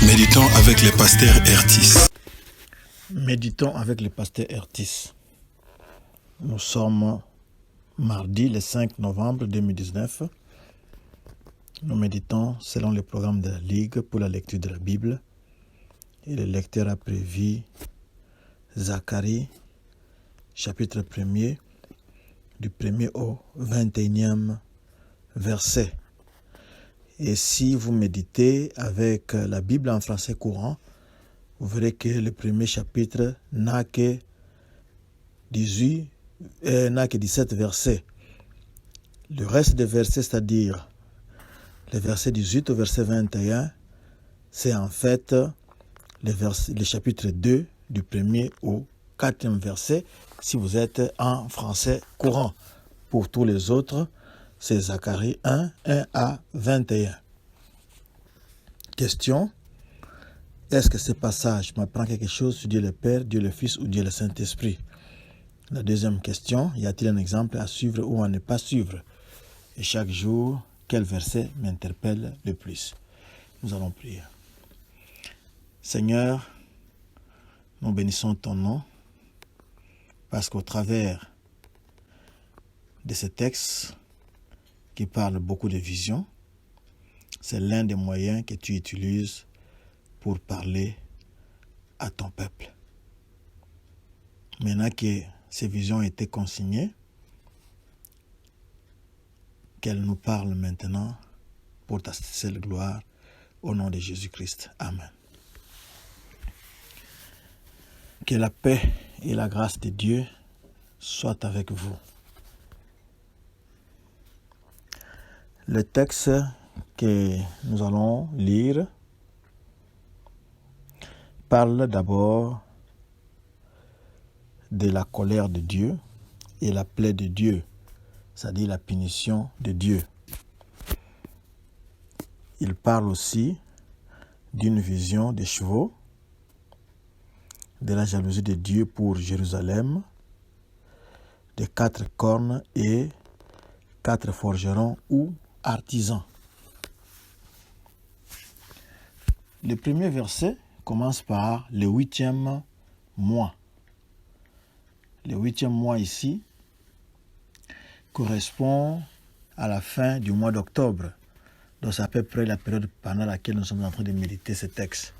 Méditons avec le pasteur Ertis. Méditons avec le pasteur Ertis. Nous sommes mardi le 5 novembre 2019. Nous méditons selon le programme de la Ligue pour la lecture de la Bible. Et le lecteur a prévu Zacharie, chapitre 1er, du 1er au 21e verset. Et si vous méditez avec la Bible en français courant, vous verrez que le premier chapitre n'a que 17 versets. Le reste des versets, c'est-à-dire les versets 18 au verset 21, c'est en fait le chapitre 2 du 1er au 4e verset, si vous êtes en français courant. Pour tous les autres, c'est Zacharie 1 à 21. Question: est-ce que ce passage m'apprend quelque chose sur Dieu le Père, Dieu le Fils ou Dieu le Saint-Esprit? La deuxième question: y a-t-il un exemple à suivre ou à ne pas suivre? Et chaque jour, quel verset m'interpelle le plus? Nous allons prier. Seigneur, nous bénissons ton nom parce qu'au travers de ce texte qui parle beaucoup de vision, c'est l'un des moyens que tu utilises pour parler à ton peuple. Maintenant que ces visions ont été consignées, qu'elles nous parlent maintenant pour ta seule gloire, au nom de Jésus-Christ. Amen. Que la paix et la grâce de Dieu soient avec vous. Le texte que nous allons lire parle d'abord de la colère de Dieu et la plaie de Dieu, c'est-à-dire la punition de Dieu. Il parle aussi d'une vision des chevaux, de la jalousie de Dieu pour Jérusalem, de 4 cornes et 4 forgerons ou artisans. Le premier verset commence par le 8e mois. Le 8e mois ici correspond à la fin du mois d'octobre. Donc c'est à peu près la période pendant laquelle nous sommes en train de méditer ce texte.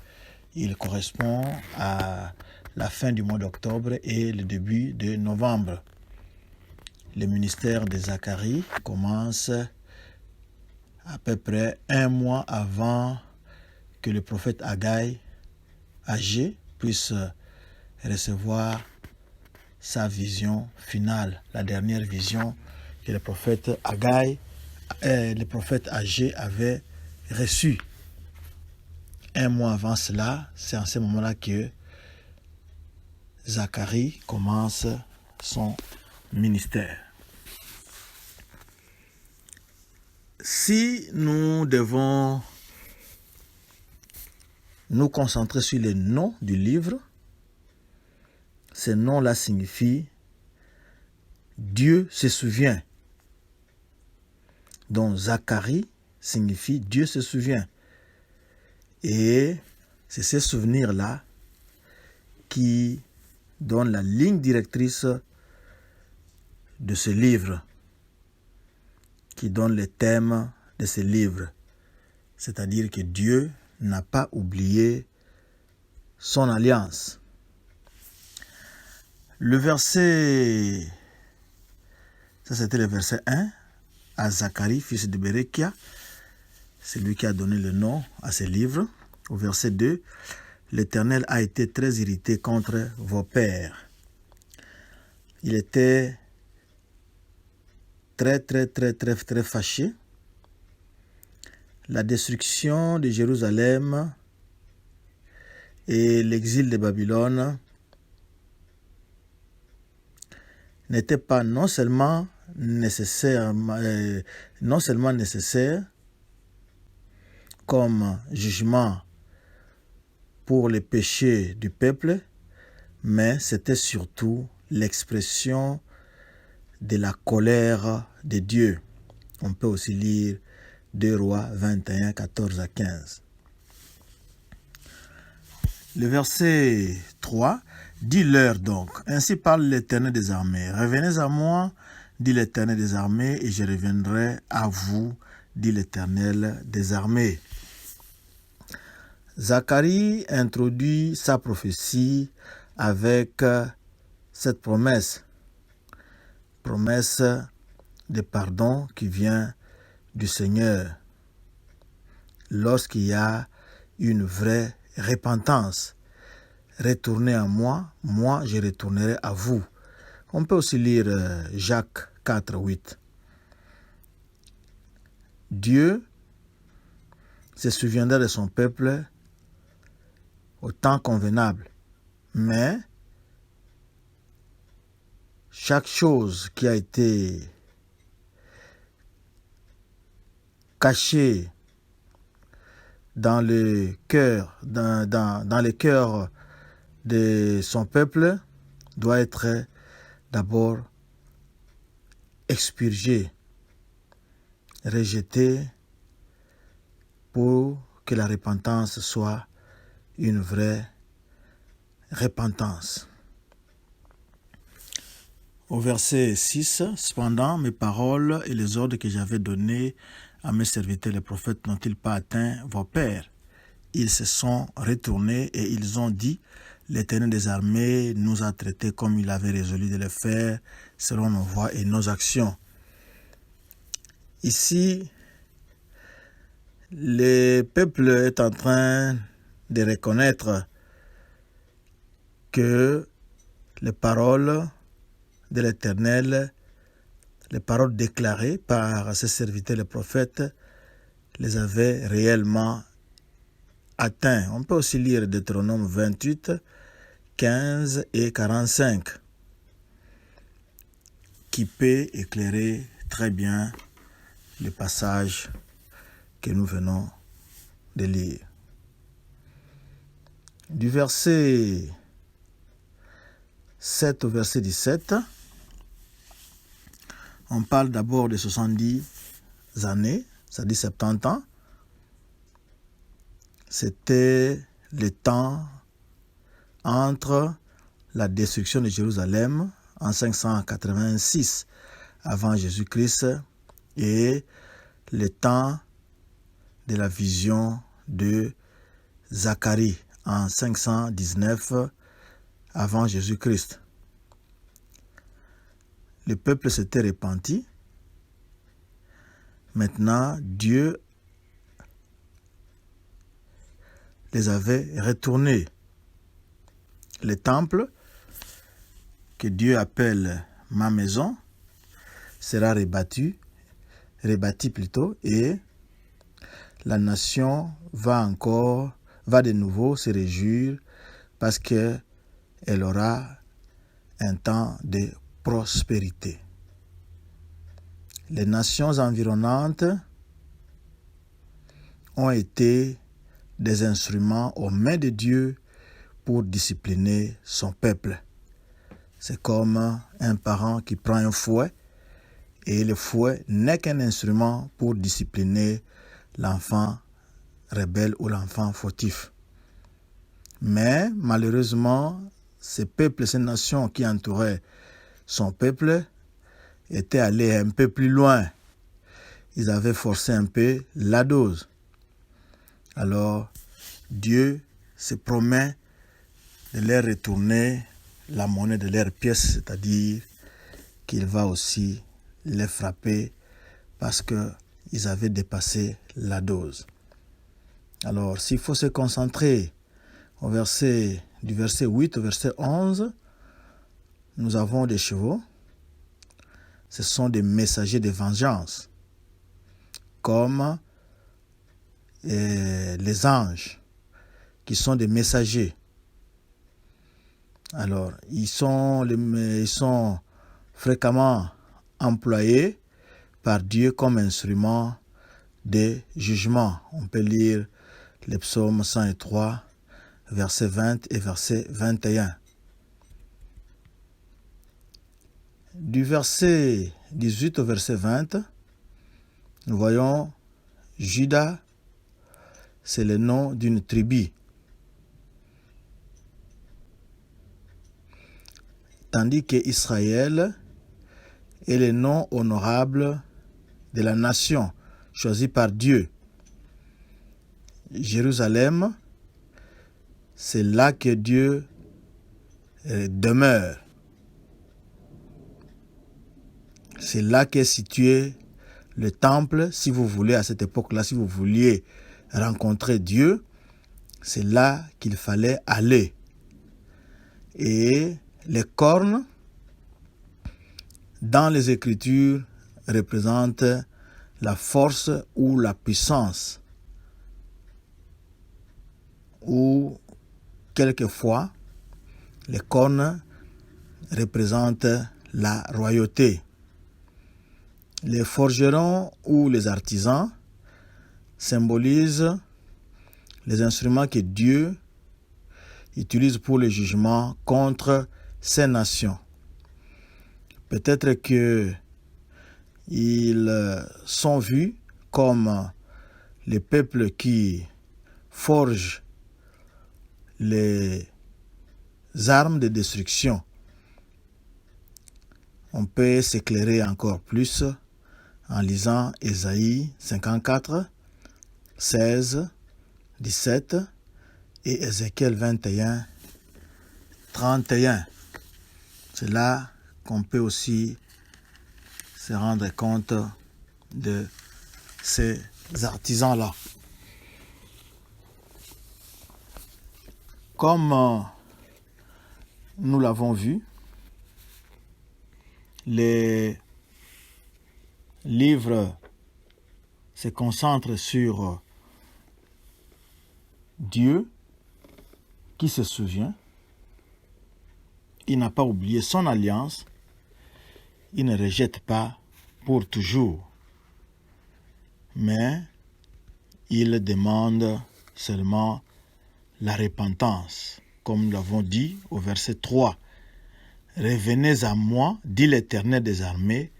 Il correspond à la fin du mois d'octobre et le début de novembre. Le ministère de Zacharie commence à peu près 1 mois avant que le prophète Agé puisse recevoir sa vision finale, la dernière vision que le prophète Agé avait reçue. 1 mois avant cela, c'est en ce moment-là que Zacharie commence son ministère. Si nous devons nous concentrer sur le nom du livre, ce nom-là signifie Dieu se souvient. Donc Zacharie signifie Dieu se souvient. Et c'est ce souvenir-là qui donne la ligne directrice de ce livre, qui donne le thème de ce livre. C'est-à-dire que Dieu n'a pas oublié son alliance. Le verset, ça c'était le verset 1, à Zacharie, fils de Berekia, c'est lui qui a donné le nom à ce livre. Au verset 2, l'Éternel a été très irrité contre vos pères. Il était très fâché. La destruction de Jérusalem et l'exil de Babylone n'était pas non seulement nécessaire comme jugement pour les péchés du peuple, mais c'était surtout l'expression de la colère de Dieu. On peut aussi lire 2 Rois 21, 14 à 15. Le verset 3, « Dis-leur donc, ainsi parle l'Éternel des armées. Revenez à moi, dit l'Éternel des armées, et je reviendrai à vous, dit l'Éternel des armées. » Zacharie introduit sa prophétie avec cette promesse de pardon qui vient du Seigneur. Lorsqu'il y a une vraie repentance, retournez à moi, moi je retournerai à vous. On peut aussi lire Jacques 4, 8. Dieu se souviendra de son peuple au temps convenable, mais chaque chose qui a été cachée dans le cœur, dans le cœur de son peuple doit être d'abord expurgée, rejetée pour que la repentance soit une vraie repentance. Au verset 6, « Cependant, mes paroles et les ordres que j'avais donnés à mes serviteurs les prophètes n'ont-ils pas atteint vos pères? Ils se sont retournés et ils ont dit, l'Éternel des armées nous a traités comme il avait résolu de le faire, selon nos voies et nos actions. » Ici, le peuple est en train de reconnaître que les paroles de l'Éternel, les paroles déclarées par ses serviteurs les prophètes, les avaient réellement atteints. On peut aussi lire Deutéronome 28, 15 et 45, qui peut éclairer très bien le passage que nous venons de lire. Du verset 7 au verset 17, on parle d'abord de 70 années, c'est-à-dire 70 ans. C'était le temps entre la destruction de Jérusalem en 586 avant Jésus-Christ et le temps de la vision de Zacharie en 519 avant Jésus-Christ. Le peuple s'était repenti. Maintenant, Dieu les avait retournés. Le temple, que Dieu appelle ma maison, sera rebâti plutôt, et la nation va de nouveau se réjouir parce qu'elle aura un temps de prospérité. Les nations environnantes ont été des instruments aux mains de Dieu pour discipliner son peuple. C'est comme un parent qui prend un fouet et le fouet n'est qu'un instrument pour discipliner l'enfant rebelle ou l'enfant fautif. Mais malheureusement, ces peuples, ces nations qui entouraient son peuple étaient allés un peu plus loin. Ils avaient forcé un peu la dose. Alors, Dieu se promet de leur retourner la monnaie de leurs pièces, c'est-à-dire qu'il va aussi les frapper parce qu'ils avaient dépassé la dose. Alors, s'il faut se concentrer du verset 8 au verset 11, nous avons des chevaux. Ce sont des messagers de vengeance, comme les anges, qui sont des messagers. Alors, ils sont fréquemment employés par Dieu comme instrument de jugement. On peut lire les psaumes 103, verset 20 et verset 21. Du verset 18 au verset 20, nous voyons Juda, c'est le nom d'une tribu. tandis que Israël est le nom honorable de la nation choisie par Dieu. Jérusalem, c'est là que Dieu demeure. C'est là qu'est situé le temple. Si vous voulez, à cette époque-là, si vous vouliez rencontrer Dieu, c'est là qu'il fallait aller. Et les cornes, dans les Écritures, représentent la force ou la puissance. Ou quelquefois, les cornes représentent la royauté. Les forgerons ou les artisans symbolisent les instruments que Dieu utilise pour le jugement contre ces nations. Peut-être qu'ils sont vus comme les peuples qui forgent les armes de destruction. On peut s'éclairer encore plus en lisant Ésaïe 54, 16, 17 et Ézéchiel 21, 31. C'est là qu'on peut aussi se rendre compte de ces artisans-là. Comme nous l'avons vu, les livres se concentrent sur Dieu qui se souvient. Il n'a pas oublié son alliance. Il ne rejette pas pour toujours. Mais il demande seulement la repentance. Comme nous l'avons dit au verset 3. Revenez à moi, dit l'Éternel des armées,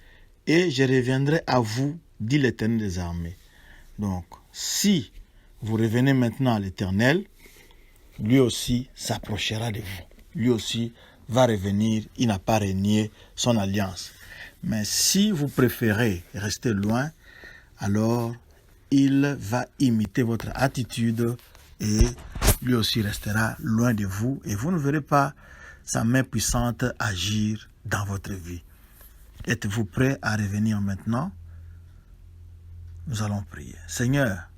et je reviendrai à vous, dit l'Éternel des armées. Donc, si vous revenez maintenant à l'Éternel, lui aussi s'approchera de vous. Lui aussi va revenir, il n'a pas renié son alliance. Mais si vous préférez rester loin, alors il va imiter votre attitude et lui aussi restera loin de vous et vous ne verrez pas sa main puissante agir dans votre vie. Êtes-vous prêt à revenir maintenant? Nous allons prier. Seigneur,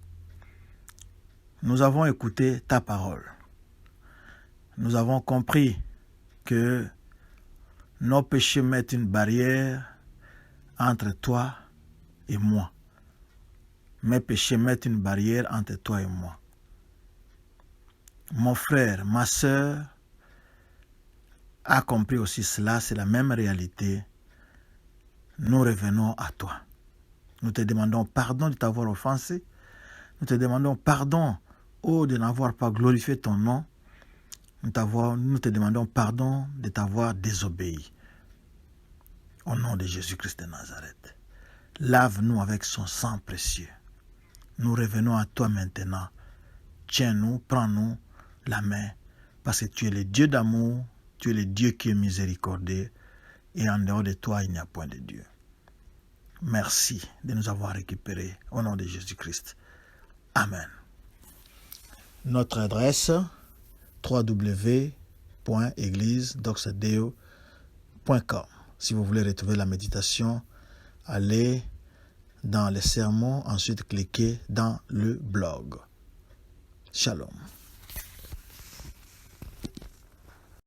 nous avons écouté ta parole. Nous avons compris que nos péchés mettent une barrière entre toi et moi. Mes péchés mettent une barrière entre toi et moi. Mon frère, ma sœur a compris aussi cela, c'est la même réalité. Nous revenons à toi. Nous te demandons pardon de t'avoir offensé. Nous te demandons pardon, de n'avoir pas glorifié ton nom. Nous te demandons pardon de t'avoir désobéi. Au nom de Jésus-Christ de Nazareth. Lave-nous avec son sang précieux. Nous revenons à toi maintenant. Tiens-nous, prends-nous la main, parce que tu es le Dieu d'amour, tu es le Dieu qui est miséricordieux, et en dehors de toi, il n'y a point de Dieu. Merci de nous avoir récupérés au nom de Jésus-Christ. Amen. Notre adresse www.églisedoxadeo.com. Si vous voulez retrouver la méditation, allez dans les sermons, ensuite cliquez dans le blog. Shalom.